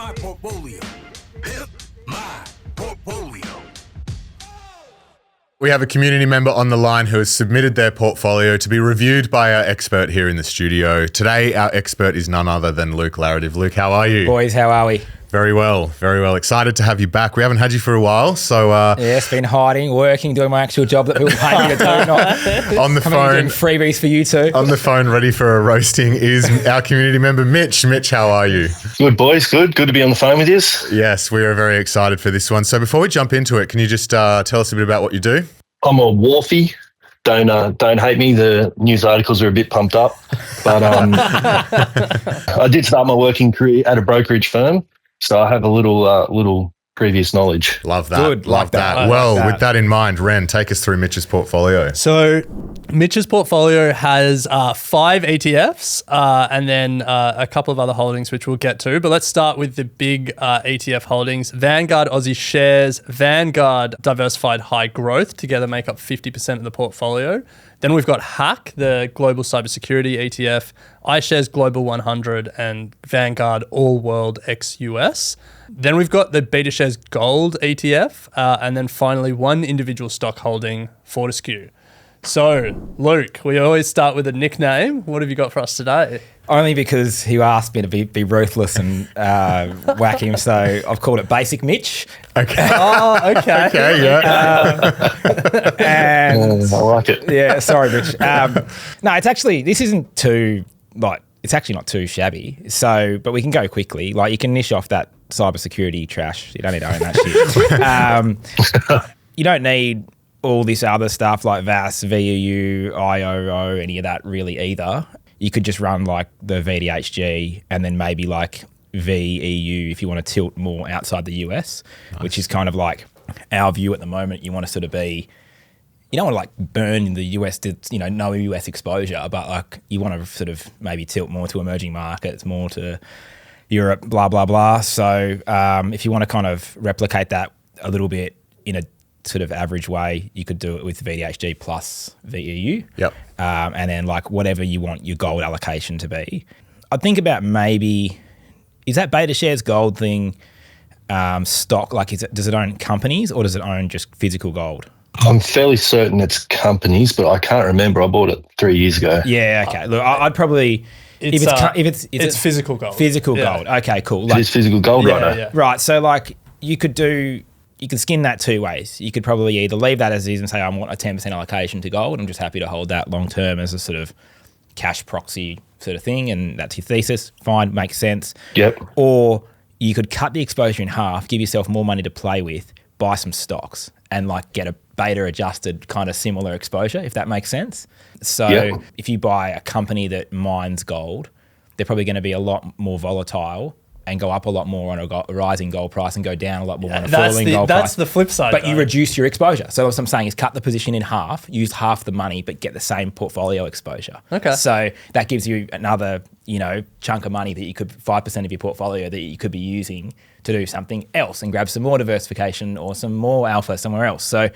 my portfolio. Pimp my portfolio. We have a community member on the line who has submitted their portfolio to be reviewed by our expert here in the studio. Today, our expert is none other than Luke Laretive. Luke, how are you? Boys, how are we? Very well, very well. Excited to have you back. We haven't had you for a while, so... Yes, been hiding, working, doing my actual job that people pay me to do, not on the phone, doing freebies for you two. On the phone, ready for a roasting, is our community member, Mitch. Mitch, how are you? Good, boys. Good to be on the phone with you. Yes, we are very excited for this one. So before we jump into it, can you just tell us a bit about what you do? I'm a wharfie. Don't hate me. The news articles are a bit pumped up, but I did start my working career at a brokerage firm, so I have a little previous knowledge. Love that. Good, Love that. Well, with that in mind, Ren, take us through Mitch's portfolio. So Mitch's portfolio has 5 ETFs and then a couple of other holdings, which we'll get to. But let's start with the big ETF holdings. Vanguard Aussie Shares, Vanguard Diversified High Growth together make up 50% of the portfolio. Then we've got HACK, the Global Cybersecurity ETF, iShares Global 100, and Vanguard All World ex-US. Then we've got the BetaShares Gold ETF, and then finally one individual stock holding, Fortescue. So, Luke, we always start with a nickname. What have you got for us today? Only because he asked me to be ruthless and whack him, so I've called it Basic Mitch. Okay. Oh, okay. Okay, yeah. And I like it. yeah, sorry, Mitch. No, it's actually, this isn't too, it's actually not too shabby. So, but we can go quickly. Like, you can niche off that cybersecurity trash. You don't need to own that shit. You don't need all this other stuff like VAS, VUU, IOO, any of that really either. You could just run like the VDHG and then maybe like VEU if you want to tilt more outside the US, which is kind of like our view at the moment. You want to sort of be, you don't want to like burn the US to, no US exposure, but like you want to sort of maybe tilt more to emerging markets, more to Europe, blah, blah, blah. So if you want to kind of replicate that a little bit in a sort of average way, you could do it with VDHG plus VEU. Yep. And then like whatever you want your gold allocation to be. I'd think about maybe, is that BetaShares Gold thing stock? Like, does it own companies or does it own just physical gold? I'm fairly certain it's companies, but I can't remember. I bought it 3 years ago. Yeah, okay. Look, I'd probably... It's physical gold. Physical gold. Okay, cool. It is physical gold, right? Yeah. Right, so like you could skin that 2 ways. You could probably either leave that as is and say, I want a 10% allocation to gold. I'm just happy to hold that long term as a sort of cash proxy sort of thing. And that's your thesis. Fine, makes sense. Yep. Or you could cut the exposure in half, give yourself more money to play with, buy some stocks and like get a beta adjusted kind of similar exposure, if that makes sense. So if you buy a company that mines gold, they're probably going to be a lot more volatile and go up a lot more on a rising gold price and go down a lot more on a falling gold price. That's the flip side. But you reduce your exposure. So what I'm saying is cut the position in half, use half the money, but get the same portfolio exposure. Okay. So that gives you another, chunk of money that you could, 5% of your portfolio that you could be using to do something else and grab some more diversification or some more alpha somewhere else. So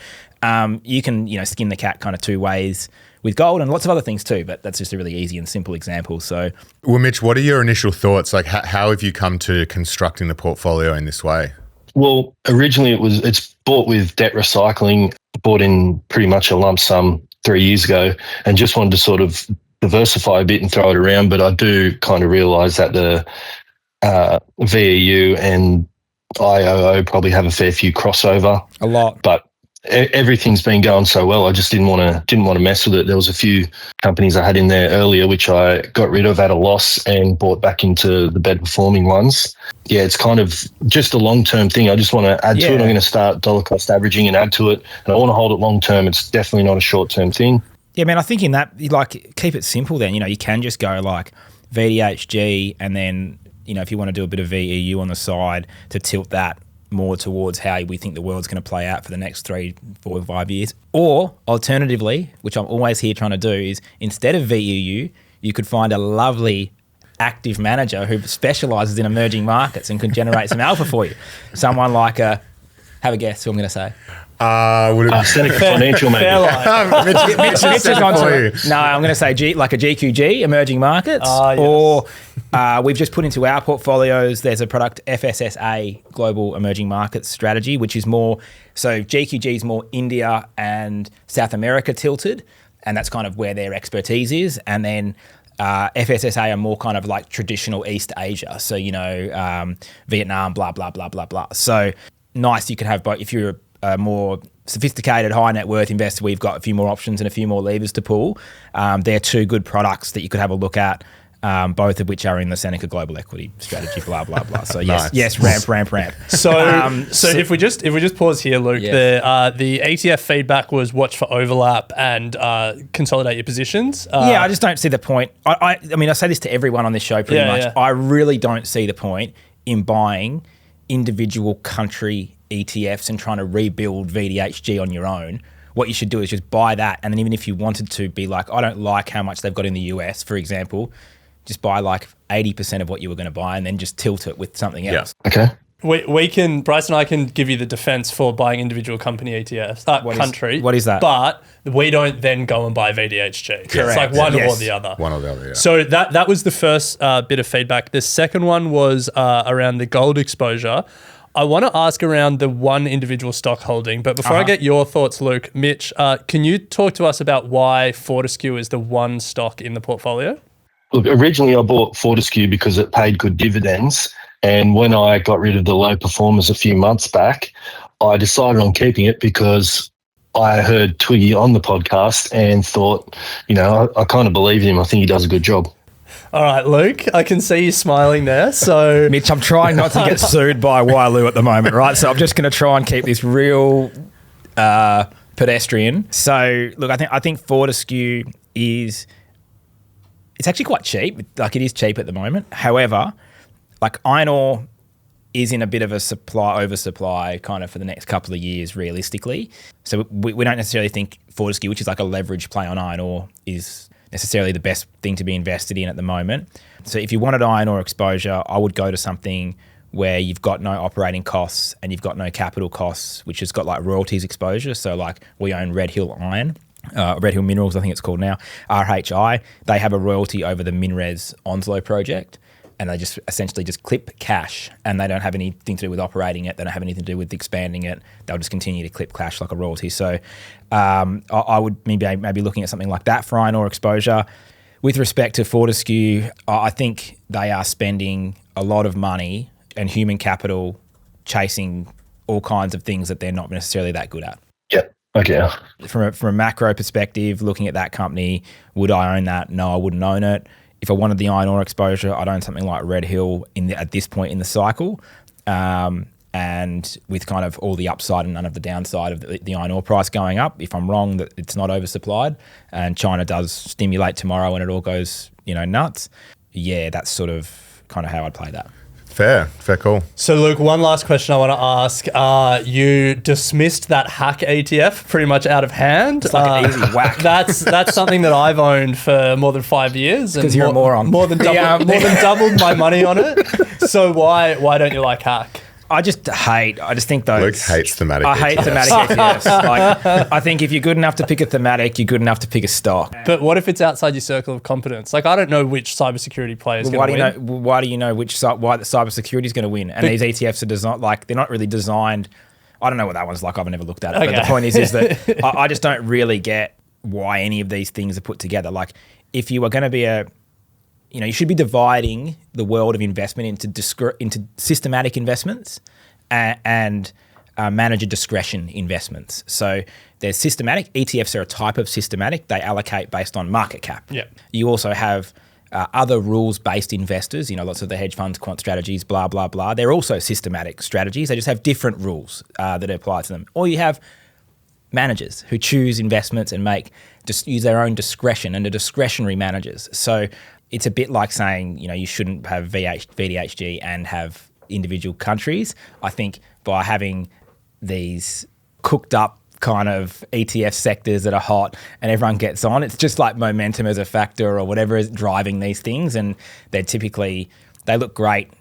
you can, skin the cat kind of 2 ways with gold and lots of other things too, but that's just a really easy and simple example. So, Well, Mitch, what are your initial thoughts? Like, how have you come to constructing the portfolio in this way? Well, originally it's bought with debt recycling, bought in pretty much a lump sum 3 years ago, and just wanted to sort of diversify a bit and throw it around. But I do kind of realise that the VEU and IOO probably have a fair few crossover. a lot. But everything's been going so well. I just didn't want to mess with it. There was a few companies I had in there earlier, which I got rid of at a loss and bought back into the better performing ones. Yeah, it's kind of just a long-term thing. I just want to add to it. I'm going to start dollar cost averaging and add to it. And I want to hold it long-term. It's definitely not a short-term thing. Yeah, man, I think in that, like, keep it simple then. You can just go like VDHG and then, if you want to do a bit of VEU on the side to tilt that more towards how we think the world's going to play out for the next 3, 4, 5 years. Or alternatively, which I'm always here trying to do, is instead of VUU, you could find a lovely active manager who specialises in emerging markets and can generate some alpha for you. Someone like have a guess who I'm going to say. Seneca Financial, maybe. Mitch has gone to, no, I'm going to say like a GQG, emerging markets, Yes. or We've just put into our portfolios, there's a product, FSSA, Global Emerging Markets Strategy, which is more, so GQG is more India and South America tilted, and that's kind of where their expertise is. And then FSSA are more kind of like traditional East Asia. So, Vietnam, blah, blah, blah, blah, blah. So nice, you could have both. If you're a more sophisticated high net worth investor, we've got a few more options and a few more levers to pull. They're two good products that you could have a look at. Both of which are in the Seneca Global Equity Strategy, blah blah blah. So Nice. yes, ramp. So if we just pause here, Luke, the ETF feedback was watch for overlap and consolidate your positions. I just don't see the point. I mean, I say this to everyone on this show pretty much. Yeah. I really don't see the point in buying individual country ETFs and trying to rebuild VDHG on your own. What you should do is just buy that, and then even if you wanted to be like, I don't like how much they've got in the US, for example, just buy like 80% of what you were going to buy and then just tilt it with something else. Okay. We can, Bryce and I can give you the defense for buying individual company ETFs, What is that? But we don't then go and buy VDHG. It's like one or the other. One or the other, yeah. So that was the first bit of feedback. The second one was around the gold exposure. I want to ask around the one individual stock holding, but before I get your thoughts, Luke, Mitch, can you talk to us about why Fortescue is the one stock in the portfolio? Look, originally I bought Fortescue because it paid good dividends. And when I got rid of the low performers a few months back, I decided on keeping it because I heard Twiggy on the podcast and thought, I kind of believe in him. I think he does a good job. All right, Luke, I can see you smiling there. So, Mitch, I'm trying not to get sued by Wailu at the moment, right? So I'm just going to try and keep this real pedestrian. So, look, I think Fortescue is... It's actually quite cheap. Like, it is cheap at the moment. However, like, iron ore is in a bit of a oversupply kind of for the next couple of years, realistically. So we don't necessarily think Fortescue, which is like a leverage play on iron ore, is necessarily the best thing to be invested in at the moment. So if you wanted iron ore exposure, I would go to something where you've got no operating costs and you've got no capital costs, which has got like royalties exposure. So like we own Red Hill Iron. Red Hill Minerals, I think it's called now, RHI. They have a royalty over the MinRes Onslow project, and they just essentially just clip cash, and they don't have anything to do with operating it. They don't have anything to do with expanding it. They'll just continue to clip cash like a royalty. So I would maybe looking at something like that for iron ore exposure. With respect to Fortescue, I think they are spending a lot of money and human capital chasing all kinds of things that they're not necessarily that good at. Yep. Okay. From a macro perspective, looking at that company, would I own that? No, I wouldn't own it. If I wanted the iron ore exposure, I'd own something like Red Hill at this point in the cycle, and with kind of all the upside and none of the downside of the iron ore price going up. If I'm wrong that it's not oversupplied and China does stimulate tomorrow and it all goes nuts, that's sort of kind of how I'd play that. Fair call. So, Luke, one last question I want to ask. You dismissed that hack ETF pretty much out of hand. It's like an easy whack. That's something that I've owned for more than 5 years. Because you're a moron. More than doubled my money on it. So why don't you like hack? I just think those... Luke hates thematic I hate ETFs. thematic ETFs. Like, I think if you're good enough to pick a thematic, you're good enough to pick a stock. But what if it's outside your circle of competence? Like, I don't know which cybersecurity player is going to win. Why do you know why the cybersecurity is going to win? And these ETFs are designed, like, they're not really designed... I don't know what that one's like. I've never looked at it. Okay. But the point is that I just don't really get why any of these things are put together. Like, if you are going to be you should be dividing the world of investment into systematic investments and manager discretion investments. So there's systematic. ETFs are a type of systematic. They allocate based on market cap. Yeah. You also have other rules-based investors, lots of the hedge funds, quant strategies, blah, blah, blah. They're also systematic strategies. They just have different rules that apply to them. Or you have managers who choose investments and use their own discretion and are discretionary managers. So it's a bit like saying, you shouldn't have VDHG and have individual countries. I think by having these cooked up kind of ETF sectors that are hot and everyone gets on, it's just like momentum as a factor or whatever is driving these things. And they look great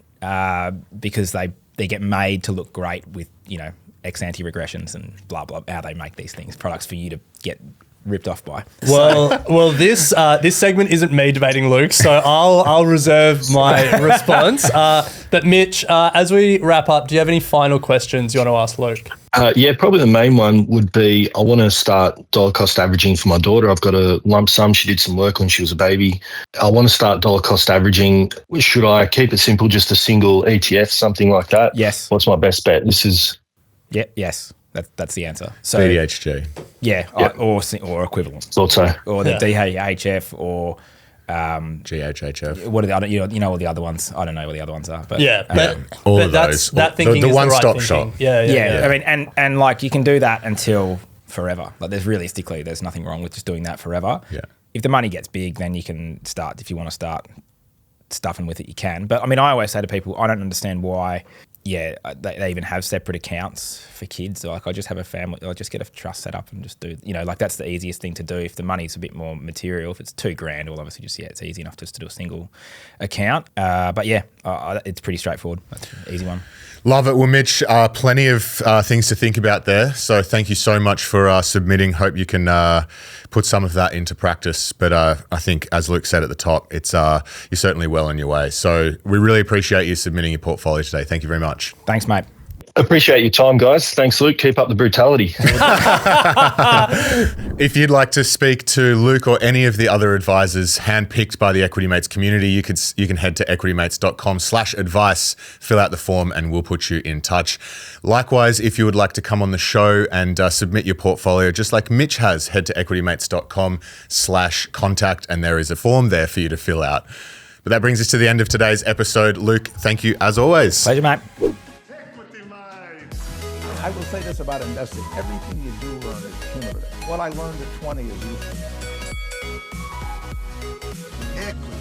because they get made to look great with, ex ante regressions and blah, blah, how they make these things, products for you to get ripped off by. Well, this segment isn't me debating Luke, so I'll reserve my response. But Mitch, as we wrap up, do you have any final questions you want to ask Luke? Yeah, probably the main one would be I want to start dollar cost averaging for my daughter. I've got a lump sum. She did some work when she was a baby. I want to start dollar cost averaging. Should I keep it simple, just a single ETF, something like that? Yes. What's my best bet? Yeah, yes. That's the answer. So BDHG. yeah, Yep. or equivalent, Thought so. or the DHF, or GHHF. what are the other? You know all the other ones. I don't know what the other ones are, but Yeah, All but of that's those. that thinking The is one-stop right shop. thinking. Yeah. I mean, and like you can do that until forever. Like there's nothing wrong with just doing that forever. Yeah. If the money gets big, then you can start. If you want to start stuffing with it, you can. But I mean, I always say to people, I don't understand why. Yeah, they even have separate accounts for kids. Like, I just have a family. I just get a trust set up and just do. Like that's the easiest thing to do. If the money's a bit more material, if it's $2,000, well, obviously it's easy enough just to do a single account. But yeah, it's pretty straightforward. That's an easy one. Love it. Well, Mitch, plenty of things to think about there. So thank you so much for submitting. Hope you can put some of that into practice. But I think, as Luke said at the top, it's you're certainly well on your way. So we really appreciate you submitting your portfolio today. Thank you very much. Thanks, mate. Appreciate your time, guys. Thanks, Luke. Keep up the brutality. If you'd like to speak to Luke or any of the other advisors handpicked by the Equity Mates community, you can head to equitymates.com/advice, fill out the form, and we'll put you in touch. Likewise, if you would like to come on the show and submit your portfolio, just like Mitch has, head to equitymates.com/contact, and there is a form there for you to fill out. But that brings us to the end of today's episode. Luke, thank you as always. Pleasure, mate. I will say this about investing. Everything you do learn is cumulative. What I learned at 20 is useful. Equity.